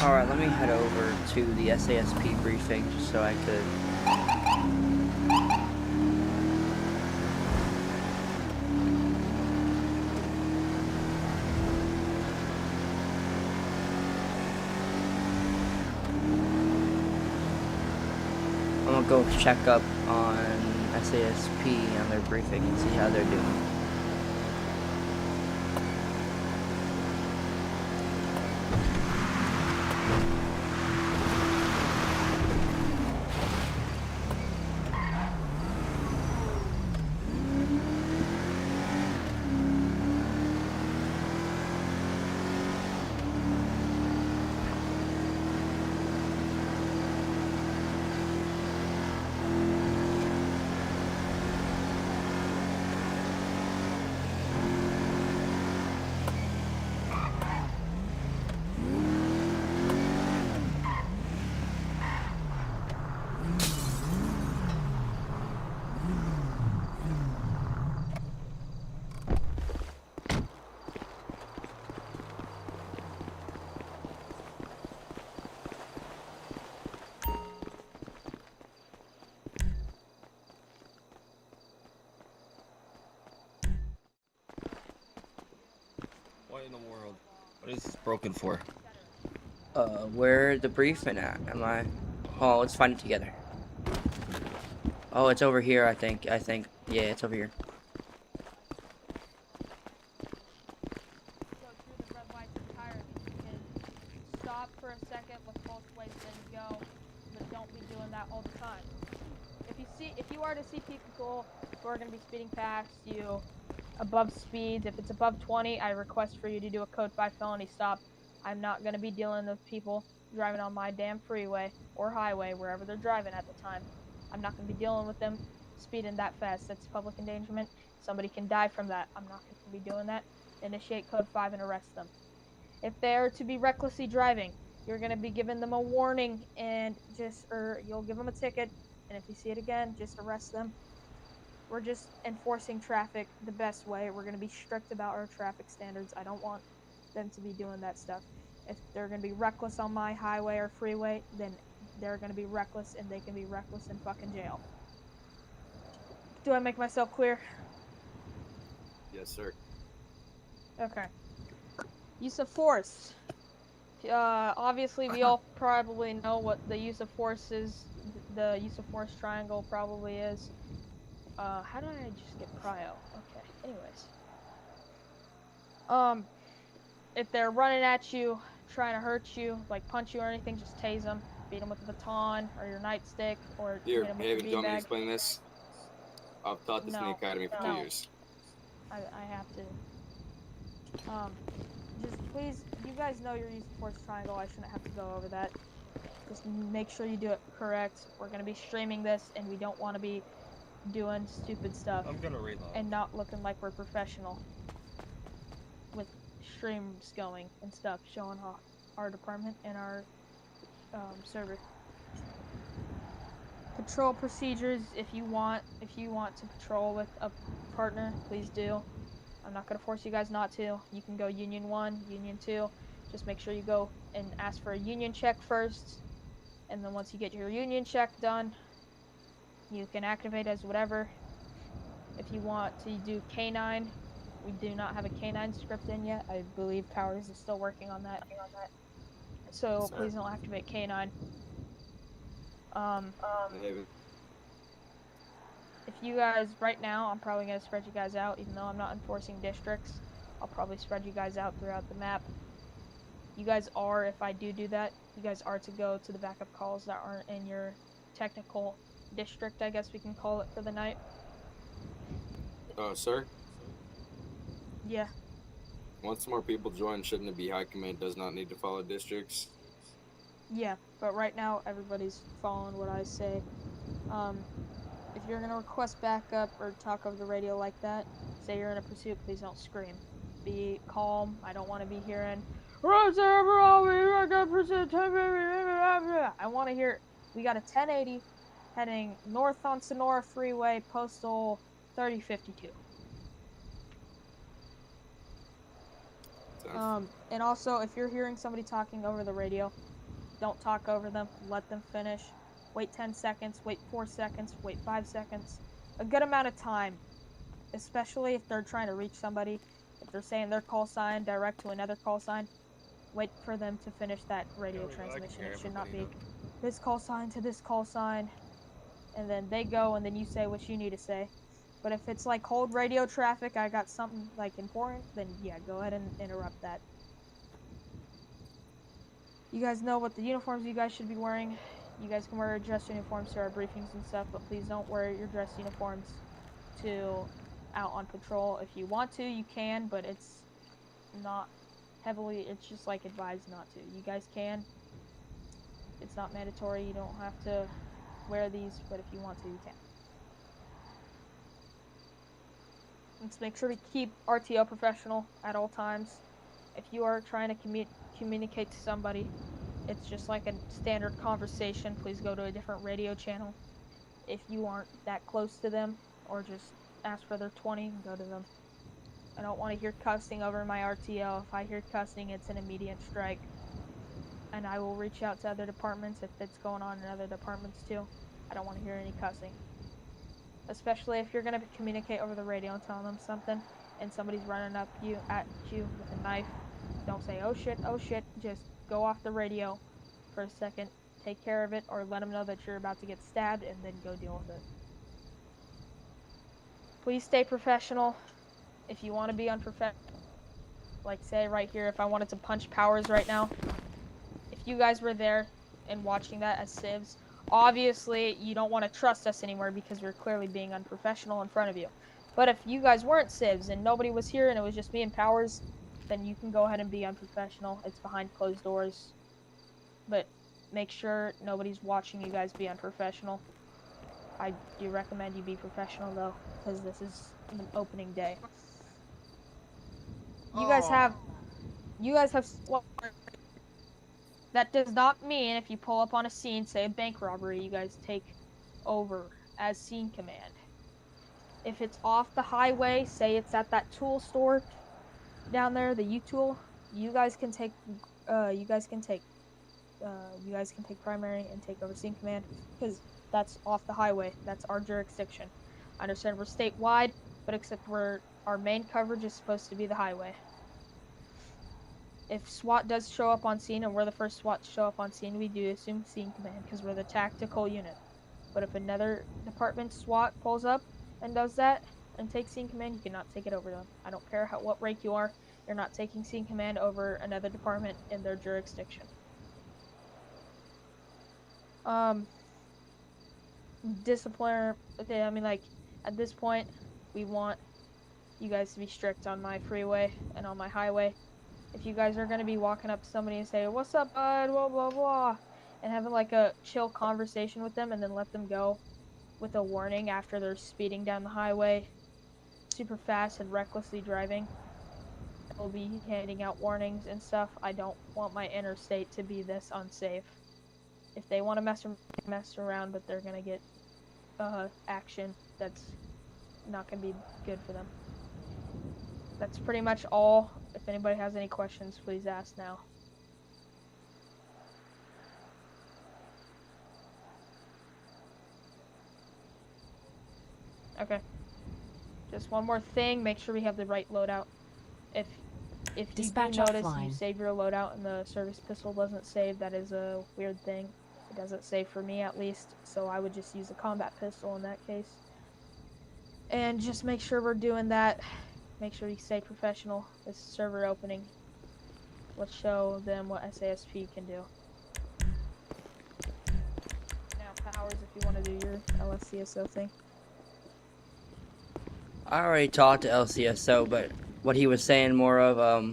Alright, let me head over to the SASP briefing just so I could... I'm gonna go check up on SASP on their briefing and see how they're doing. What in the world? What is this broken for? Where the briefing at? Am I... Oh, let's find it together. Oh, it's over here, I think. Yeah, it's over here. Go through the red lights entirely. You can stop for a second, look both ways, then go, but don't be doing that all the time. If you are to see people who are going to be speeding past you above speeds, if it's above 20, I request for you to do a code 5 felony stop. I'm not going to be dealing with people driving on my damn freeway or highway, wherever they're driving at the time. I'm not going to be dealing with them speeding that fast. That's public endangerment. Somebody can die from that. I'm not going to be doing that. Initiate code 5 and arrest them. If they're to be recklessly driving, you're going to be giving them a warning and you'll give them a ticket. And if you see it again, just arrest them. We're just enforcing traffic the best way. We're going to be strict about our traffic standards. I don't want them to be doing that stuff. If they're going to be reckless on my highway or freeway, then they're going to be reckless, and they can be reckless in fucking jail. Do I make myself clear? Yes, sir. Okay. Use of force. Obviously, we all probably know what the use of force is. The use of force triangle probably is. How did I just get prio? Okay, anyways. If they're running at you, trying to hurt you, like punch you or anything, just tase them. Beat them with a baton or your nightstick, or Here, hit them with Haven, your do you want me to beanbag. explain this? I've taught this in the academy for 2 years. I have to. Just please, you guys know your use of force triangle. I shouldn't have to go over that. Just make sure you do it correct. We're gonna be streaming this, and we don't want to be doing stupid stuff. I'm gonna reload. And not looking like we're professional with streams going and stuff, showing off our department and our server. Patrol procedures. If you want to patrol with a partner, please do. I'm not gonna force you guys not to. You can go Union 1, Union 2. Just make sure you go and ask for a union check first. And then once you get your union check done, you can activate as whatever. If you want to do K9, we do not have a K9 script in yet. I believe Powers is still working on that. So please don't activate K9. Haven. If you guys, right now, I'm probably going to spread you guys out, even though I'm not enforcing districts. I'll probably spread you guys out throughout the map. You guys are, if I do that, you guys are to go to the backup calls that aren't in your technical district, I guess we can call it, for the night. Sir? Yeah. Once more people join, shouldn't it be high command does not need to follow districts? Yeah, but right now, everybody's following what I say. If you're going to request backup or talk over the radio like that, say you're in a pursuit, please don't scream. Be calm. I don't want to be hearing, I want to hear, we got a 1080 heading north on Sonora Freeway, postal 3052. And also, if you're hearing somebody talking over the radio, don't talk over them. Let them finish. Wait 10 seconds. Wait 4 seconds. Wait 5 seconds. A good amount of time, especially if they're trying to reach somebody. If they're saying their call sign direct to another call sign, wait for them to finish that radio transmission. It should not be this call sign to this call sign, and then they go, and then you say what you need to say. But if it's like hold radio traffic, I got something like important, then yeah, go ahead and interrupt that. You guys know what the uniforms you guys should be wearing. You guys can wear dress uniforms to our briefings and stuff, but please don't wear your dress uniforms to out on patrol. If you want to, you can, but it's not heavily, it's just like advised not to. You guys can. It's not mandatory. You don't have to wear these, but if you want to, you can. Let's make sure to keep RTO professional at all times. If you are trying to communicate to somebody, it's just like a standard conversation. Please go to a different radio channel. If you aren't that close to them, or just ask for their 20 and go to them. I don't want to hear cussing over my RTO. If I hear cussing, it's an immediate strike. And I will reach out to other departments if it's going on in other departments too. I don't want to hear any cussing. Especially if you're going to communicate over the radio and tell them something, and somebody's running up at you with a knife. Don't say, oh shit, oh shit. Just go off the radio for a second, take care of it, or let them know that you're about to get stabbed, and then go deal with it. Please stay professional. If you want to be unprofessional, like say right here, if I wanted to punch Powers right now, if you guys were there and watching that as civs, obviously you don't want to trust us anymore because we're clearly being unprofessional in front of you. But if you guys weren't civs and nobody was here and it was just me and Powers, then you can go ahead and be unprofessional. It's behind closed doors. But make sure nobody's watching you guys be unprofessional. I do recommend you be professional though, because this is an opening day. You guys have that does not mean if you pull up on a scene, say a bank robbery, you guys take over as scene command. If it's off the highway, say it's at that tool store down there, the U-tool, you guys can take primary and take over scene command, because that's off the highway. That's our jurisdiction. I understand we're statewide, but except our main coverage is supposed to be the highway. If SWAT does show up on scene, and we're the first SWAT to show up on scene, we do assume scene command, because we're the tactical unit. But if another department SWAT pulls up and does that, and takes scene command, you cannot take it over them. I don't care what rank you are, you're not taking scene command over another department in their jurisdiction. Discipline, okay, I mean, like, at this point, we want you guys to be strict on my freeway and on my highway. If you guys are going to be walking up to somebody and say, what's up, bud, blah, blah, blah, and having, like, a chill conversation with them and then let them go with a warning after they're speeding down the highway super fast and recklessly driving, they'll be handing out warnings and stuff. I don't want my interstate to be this unsafe. If they want to mess around, but they're going to get action that's not going to be good for them. That's pretty much all. If anybody has any questions, please ask now. Okay. Just one more thing, make sure we have the right loadout. If you do notice you save your loadout and the service pistol doesn't save, that is a weird thing. It doesn't save for me at least, so I would just use a combat pistol in that case. And just make sure we're doing that. Make sure you stay professional. This server opening. Let's show them what SASP can do. Now, Powers, if you want to do your LSCSO thing. I already talked to LCSO, but what he was saying more of,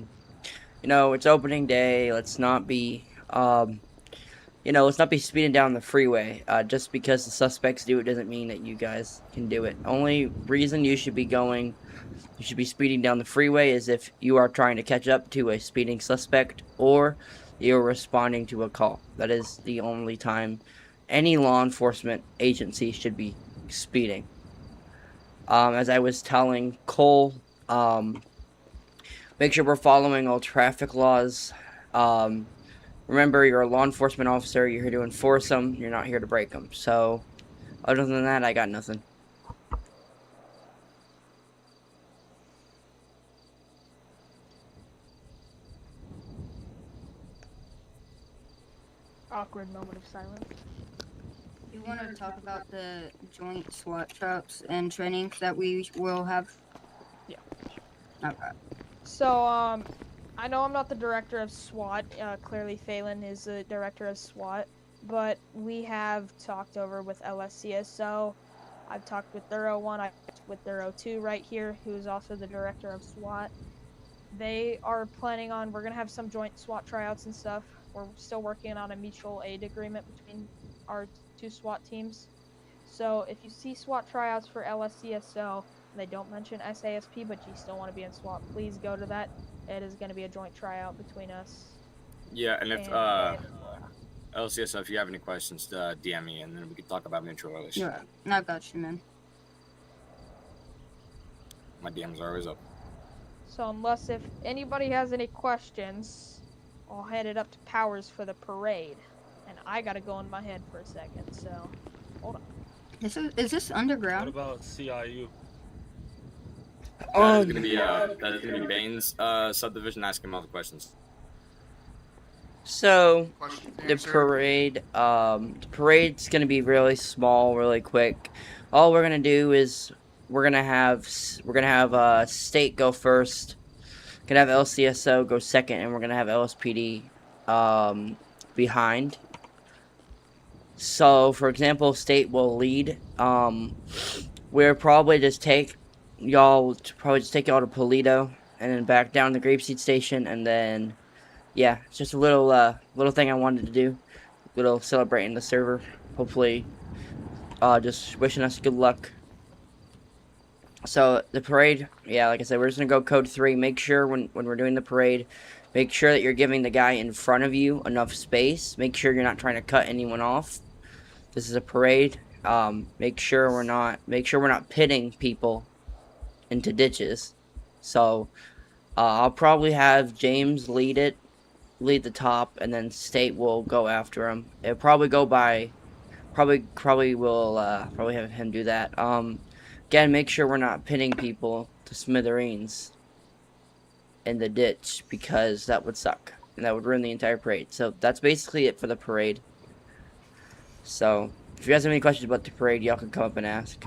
you know, it's opening day. Let's not be, let's not be speeding down the freeway. Just because the suspects do it doesn't mean that you guys can do it. Only reason you should be speeding down the freeway is if you are trying to catch up to a speeding suspect or you're responding to a call. That is the only time any law enforcement agency should be speeding. As I was telling Cole, Make sure we're following all traffic laws. Remember, you're a law enforcement officer. You're here to enforce them. You're not here to break them. So, other than that, I got nothing. Awkward moment of silence. You want to talk about the joint SWAT troops and trainings that we will have? Yeah. Okay. So, I know I'm not the director of SWAT. Clearly, Phelan is the director of SWAT. But we have talked over with LSCSO. I've talked with Thorough 1. I've talked with Thorough 2 right here, who is also the director of SWAT. They are planning on, we're going to have some joint SWAT tryouts and stuff. We're still working on a mutual aid agreement between our 2 SWAT teams. So if you see SWAT tryouts for LSCSO, they don't mention SASP, but you still want to be in SWAT, please go to that. It is going to be a joint tryout between us. Yeah, and if LCS, if you have any questions, DM me, and then we can talk about mutual relations. Yeah, I got you, man. My DMs are always up. So unless if anybody has any questions, I'll hand it up to Powers for the parade. And I gotta go in my head for a second, so hold on. Is this underground? What about CIU? That is gonna be Bane's subdivision. Ask him all the questions. So, the parade's gonna be really small, really quick. All we're gonna do is we're gonna have state go first, gonna have LCSO go second, and we're gonna have LSPD behind. So, for example, state will lead. We'll probably just take y'all to Polito, and then back down to Grapeseed Station, and then. Yeah, it's just a little thing I wanted to do. Little celebrating the server. Hopefully, just wishing us good luck. So, the parade, yeah, like I said, we're just going to go code 3. Make sure when we're doing the parade, make sure that you're giving the guy in front of you enough space. Make sure you're not trying to cut anyone off. This is a parade. Make sure we're not pitting people into ditches. So, I'll probably have James lead the top, and then state will go after him. It'll probably go by, probably will probably have him do that. Again, make sure we're not pinning people to smithereens in the ditch, because that would suck and that would ruin the entire parade. So that's basically it for the parade. So if you guys have any questions about the parade, y'all can come up and ask.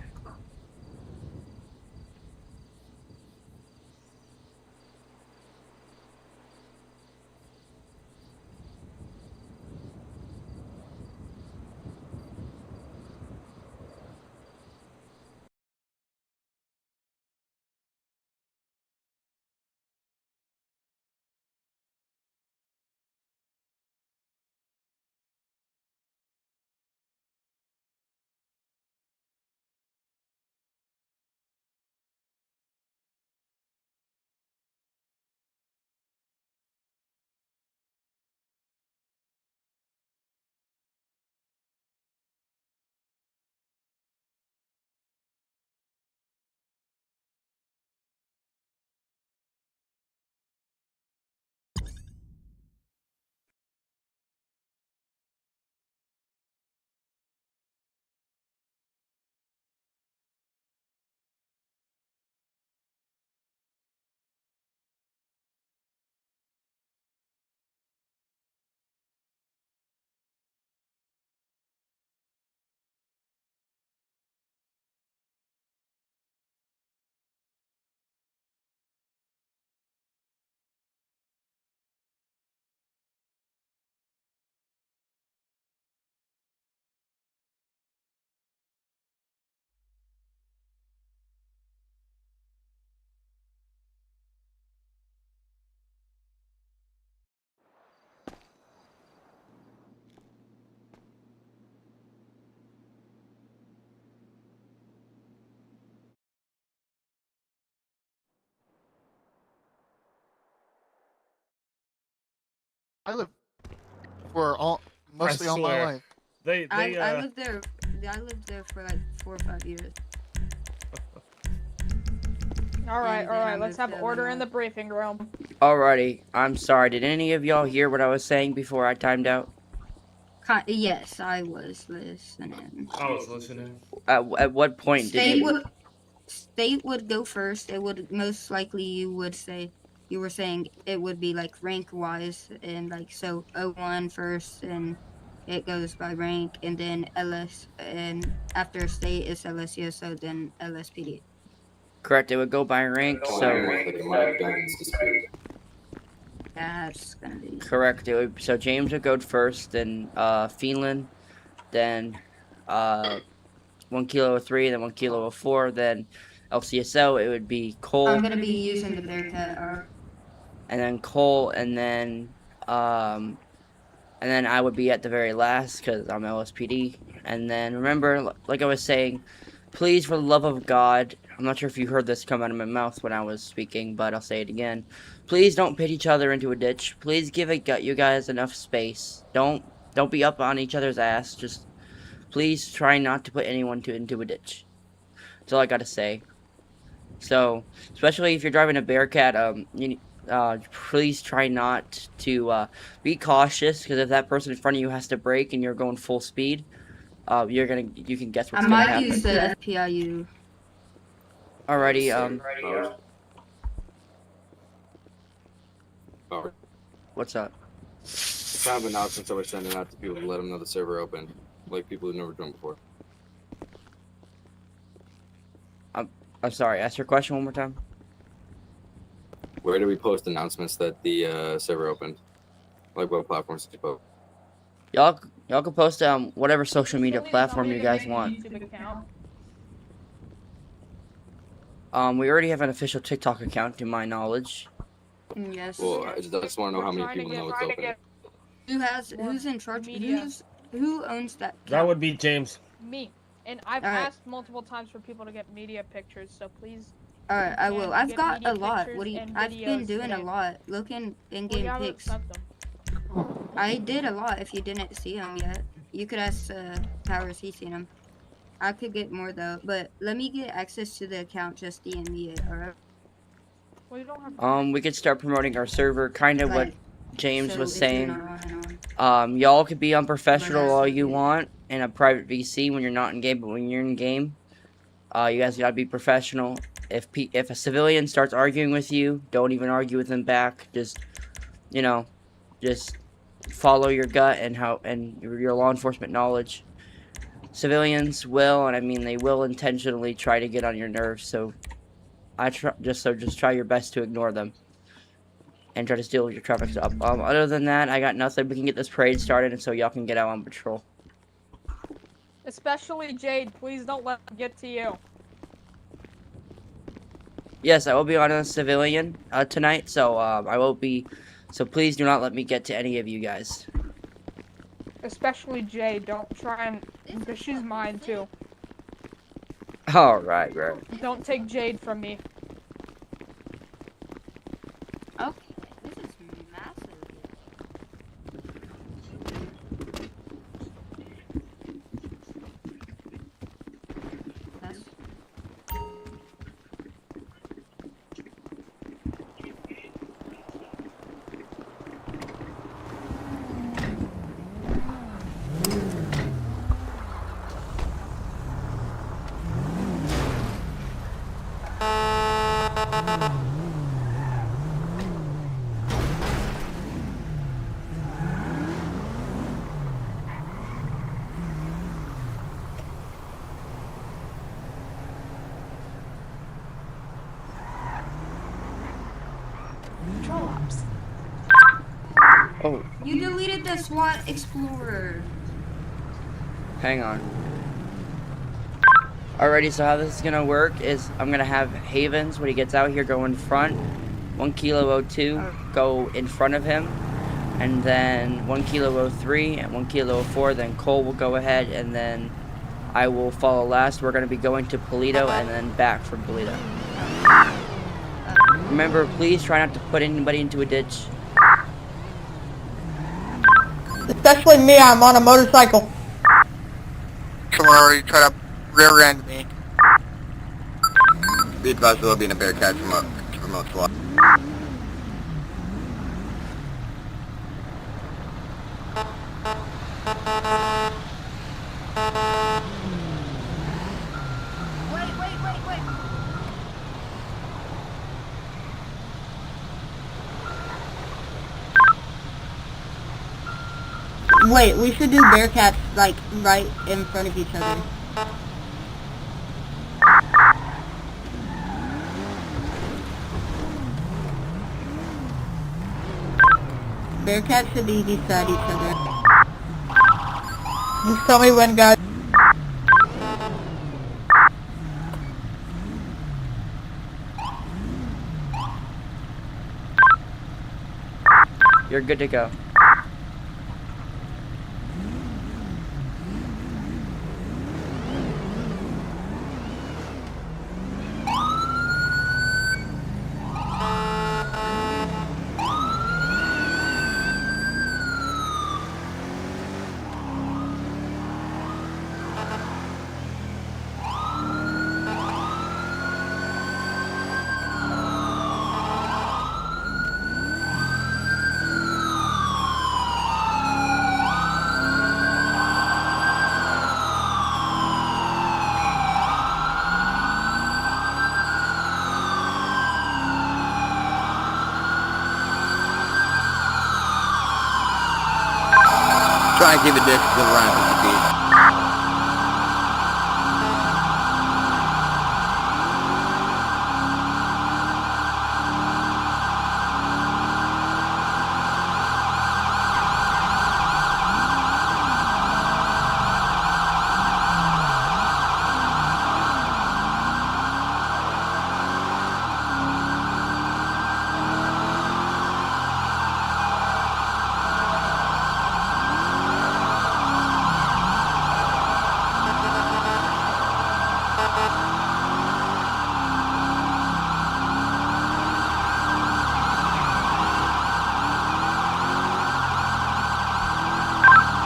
I lived for mostly all my life. I lived there. I lived there for like 4 or 5 years. All right, And all then right. I Let's moved have to order in the Illinois. briefing room. Alrighty, I'm sorry. Did any of y'all hear what I was saying before I timed out? Yes, I was listening. I was listening. At what point did State you? would state would go first. It would most likely you were saying it would be like rank wise and like so O1 first and it goes by rank and then LS and after state is LSUSO then LSPD. Correct. It would go by rank. So That's gonna be correct. It would. So James would go first, then Phelan, then 1 kilo of 3, then 1 kilo of 4, then LCSO. It would be Cole, I'm gonna be using the Bearcat and then Cole, and then I would be at the very last because I'm LSPD. And then remember, like I was saying, please, for the love of God, I'm not sure if you heard this come out of my mouth when I was speaking, but I'll say it again. Please don't pit each other into a ditch. Please give you guys enough space. Don't be up on each other's ass. Just please try not to put anyone into a ditch. That's all I gotta say. So, especially if you're driving a Bearcat, please try not to be cautious, because if that person in front of you has to brake and you're going full speed, you can guess what's I gonna might happen. use the FPIU. Alrighty, Power. what's up? It's kind of announcements that we're sending out to people to let them know the server open, like people who've never joined before. I'm sorry. Ask your question one more time. Where do we post announcements that the server opened? Like what platforms did you post? Y'all can post whatever social media Still need to platform tell me you to guys make a want. YouTube account. We already have an official TikTok account, to my knowledge. Yes. Well, I just want to know how many people know it's open. Who's in charge? Media. Who owns that? That would be James. Me. And I've Alright. asked multiple times for people to get media pictures, so please. Alright, I will. And I've get got media a lot. pictures What do you? and I've been videos doing today. a lot. Looking Well, you in-game haven't pics. sent them. I did a lot. If you didn't see them yet, you could ask Powers. He's seen them. I could get more though, but let me get access to the account. Just DM me it. Alright. Well, you don't have. We could start promoting our server, kind of what Like, James so was if you're saying. not on, Y'all could be unprofessional But, all you want in a private VC when you're not in game, but when you're in game, you guys gotta be professional. If a civilian starts arguing with you, don't even argue with them back. Just follow your gut and your law enforcement knowledge. Civilians will, and I mean they will intentionally try to get on your nerves. So just try your best to ignore them and try to steal your traffic stop. Other than that, I got nothing. We can get this parade started, and so y'all can get out on patrol. Especially Jade, please don't let it get to you. Yes, I will be on a civilian tonight, so I will be. So please do not let me get to any of you guys. Especially Jade, don't try and. Because she's mine too. All right, right. Don't take Jade from me. Okay, this is massive. That's Control ops. Oh, You deleted the SWAT Explorer. hang on. Alrighty, so how this is gonna work is I'm gonna have Havens when he gets out here go in front. 1 kilo 02 go in front of him, and then 1 kilo 03 and 1 kilo 04. Then Cole will go ahead, and then I will follow last. We're gonna be going to Polito and then back from Polito. Remember, please try not to put anybody into a ditch. Especially me, I'm on a motorcycle. Someone already tried to rear-end me. Be advised there will be a bear catch from a SWAT. Wait, we should do Bearcats like right in front of each other. Bearcats should be beside each other. Just tell me when, guys. You're good to go. Try and keep the distance of around 50 feet.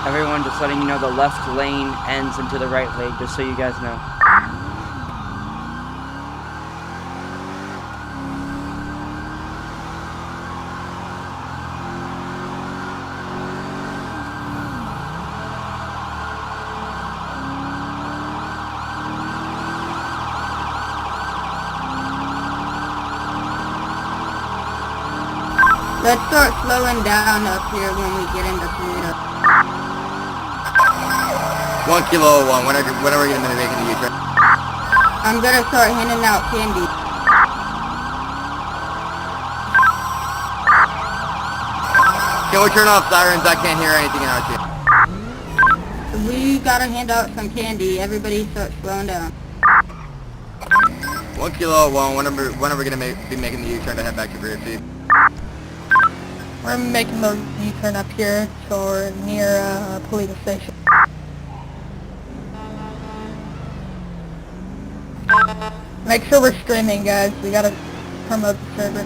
Everyone, just letting you know the left lane ends into the right lane, just so you guys know. Let's start slowing down up here when we get into Toledo. 1 Kilo 1, when are we going to be making the U-turn? I'm gonna start handing out candy. Can we turn off sirens? I can't hear anything in our team. We gotta hand out some candy. Everybody start slowing down. 1 Kilo 1, when are we going to be making the U-turn to head back to Greer Seed? We're making the U-turn up here, so we're near police station. Make sure we're streaming, guys. We gotta promote the server.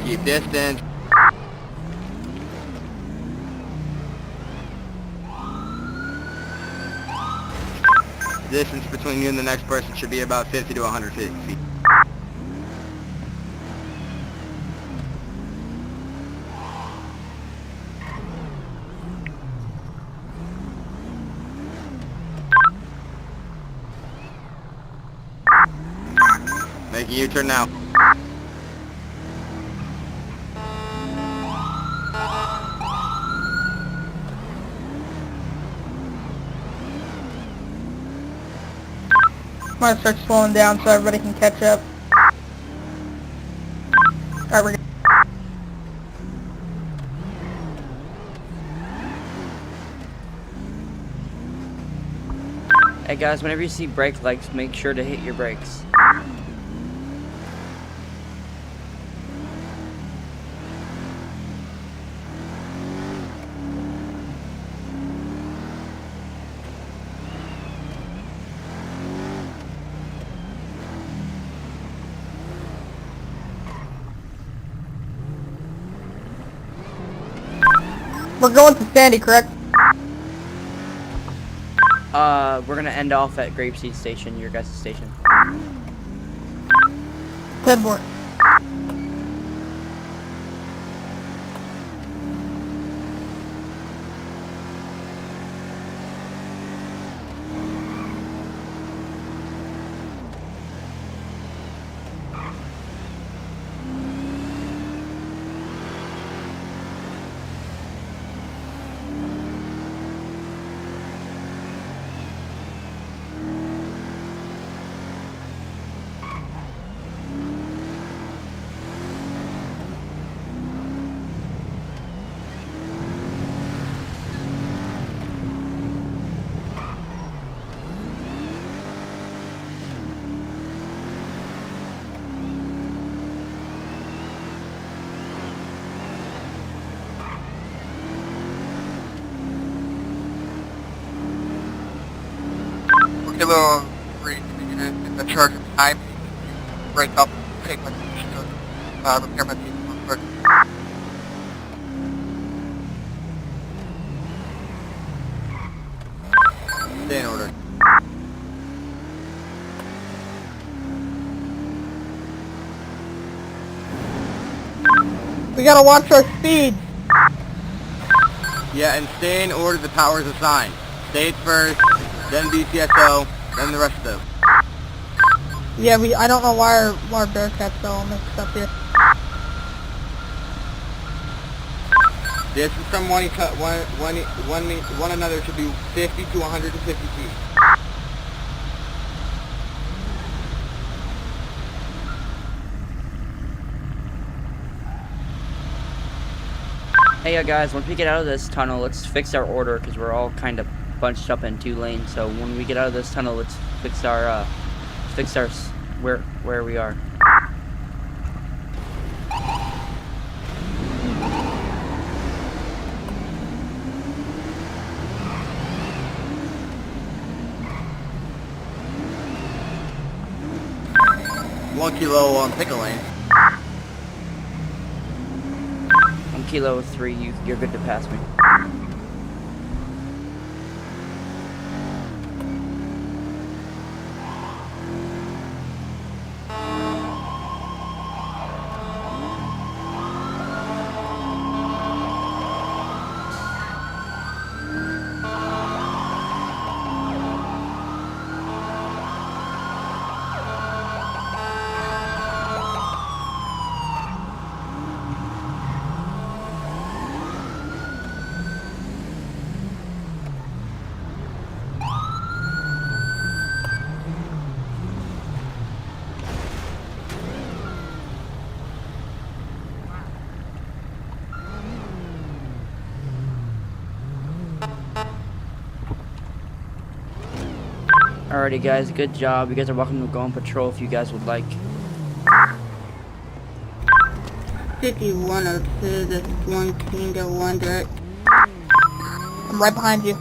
Keep distance. Distance between you and the next person should be about 50 to 100 feet. Making U-turn now. I'm gonna start slowing down so everybody can catch up. Alright, we're good. Hey guys, whenever you see brake lights, make sure to hit your brakes. We're going to Sandy, correct? We're gonna end off at Grapeseed Station, your guys' station. 10-4. Kilo 3, can you get the charge of time? Break up, take my position to repair my vehicle. Stay in order. We gotta watch our speed. Yeah, and stay in order the powers assigned. States first, then BCSO, then the rest of them. Yeah, I don't know why our Bearcats all mixed up here. Distance from one another should be 50 to 150 feet. Hey guys, once we get out of this tunnel, let's fix our order because we're all kind of bunched up in 2 lanes. So when we get out of this tunnel, let's fix our where we are. One kilo on pickle lane. I'm Kilo 3. You're good to pass me. Alrighty guys, good job. You guys are welcome to go on patrol if you guys would like. 5102, this is 1 Tango 1 direct. I'm right behind you.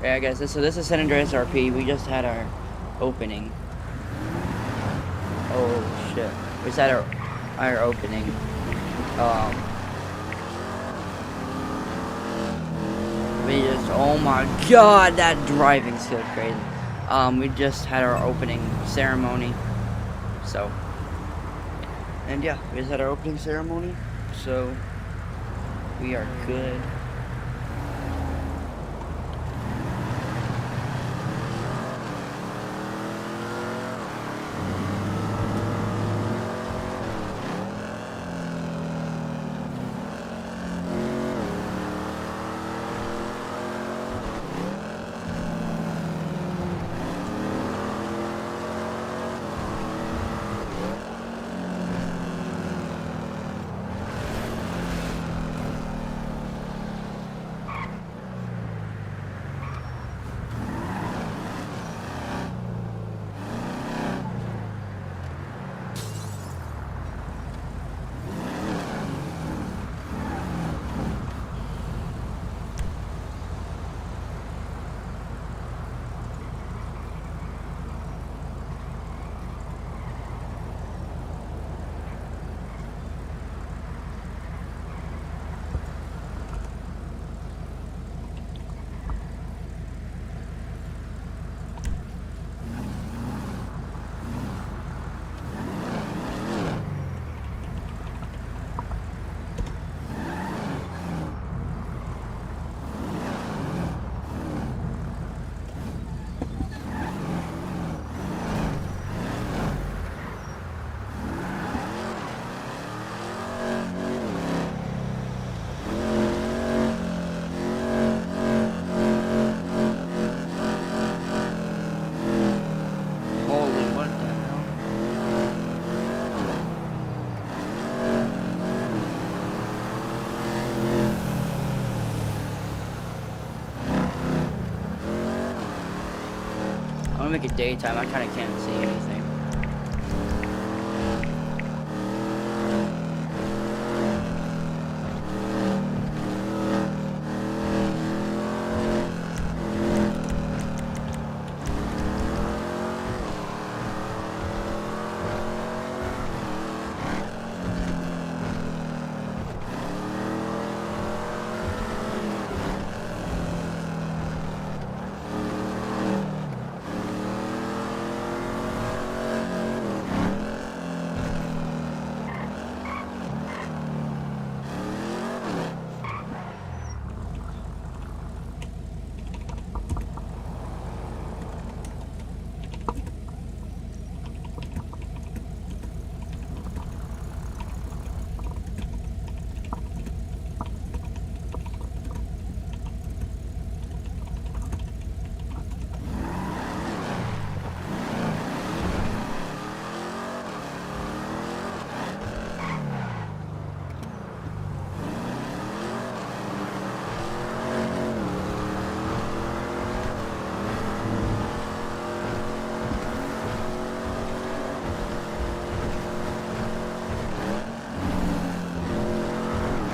Yeah, guys. So this is San Andreas RP. We just had our opening. Oh shit! We just had our opening. We just, oh my god, that driving skill's crazy. We just had our opening ceremony. So, and yeah, we just had our opening ceremony. So, we are good. Holy, what the hell? I'm gonna make it daytime. I kind of can't see anything.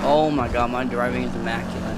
Oh my god, my driving is immaculate.